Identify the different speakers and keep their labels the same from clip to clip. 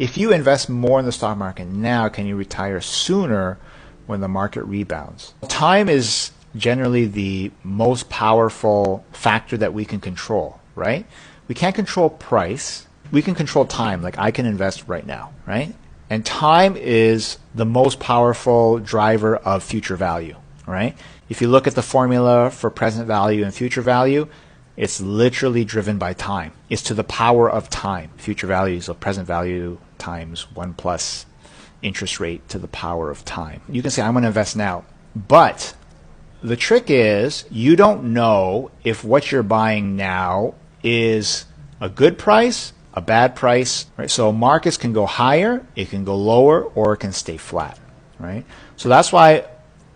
Speaker 1: If you invest more in the stock market now, can you retire sooner when the market rebounds? Time is generally the most powerful factor that we can control, right? We can't control price. We can control time, like I can invest right now, right? And time is the most powerful driver of future value, right? If you look at the formula for present value and future value, it's literally driven by time. It's to the power of time. Future value, so present value times 1 plus interest rate to the power of time. You can say, I'm going to invest now. But the trick is, you don't know if what you're buying now is a good price, a bad price, right? So markets can go higher, it can go lower, or it can stay flat, right? So that's why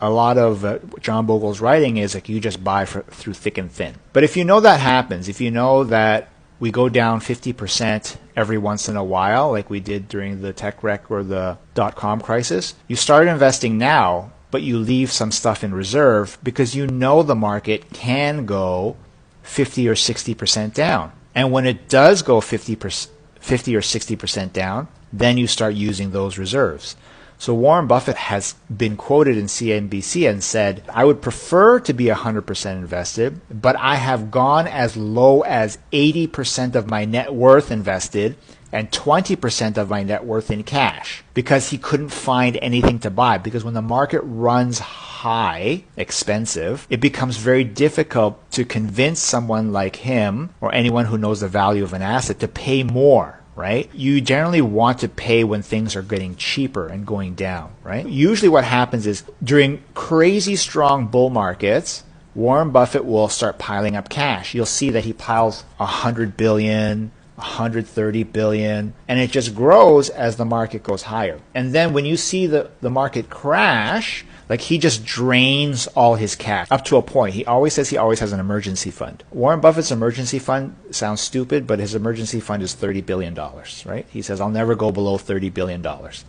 Speaker 1: a lot of John Bogle's writing is like you just buy through thick and thin. But if you know that happens, if you know that we go down 50% every once in a while, like we did during the tech wreck or the dot-com crisis, you start investing now, but you leave some stuff in reserve because you know the market can go 50 or 60% down. And when it does go 50 or 60% down, then you start using those reserves. So Warren Buffett has been quoted in CNBC and said, I would prefer to be 100% invested, but I have gone as low as 80% of my net worth invested and 20% of my net worth in cash, because he couldn't find anything to buy. Because when the market runs high, expensive, it becomes very difficult to convince someone like him or anyone who knows the value of an asset to pay more, right? You generally want to pay when things are getting cheaper and going down, right? Usually what happens is during crazy strong bull markets, Warren Buffett will start piling up cash. You'll see that he piles 100 billion, 130 billion, and it just grows as the market goes higher. And then when you see the market crash, like he just drains all his cash up to a point. He always says he always has an emergency fund. Warren Buffett's emergency fund sounds stupid, but his emergency fund is $30 billion, right? He says, I'll never go below $30 billion.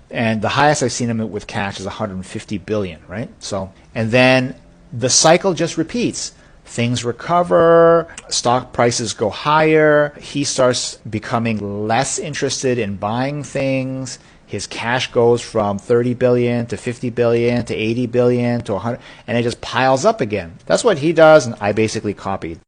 Speaker 1: And the highest I've seen him with cash is 150 billion, right? So, and then the cycle just repeats. Things recover, stock prices go higher, he starts becoming less interested in buying things, his cash goes from 30 billion to 50 billion to 80 billion to 100, and it just piles up again. That's what he does, and I basically copied.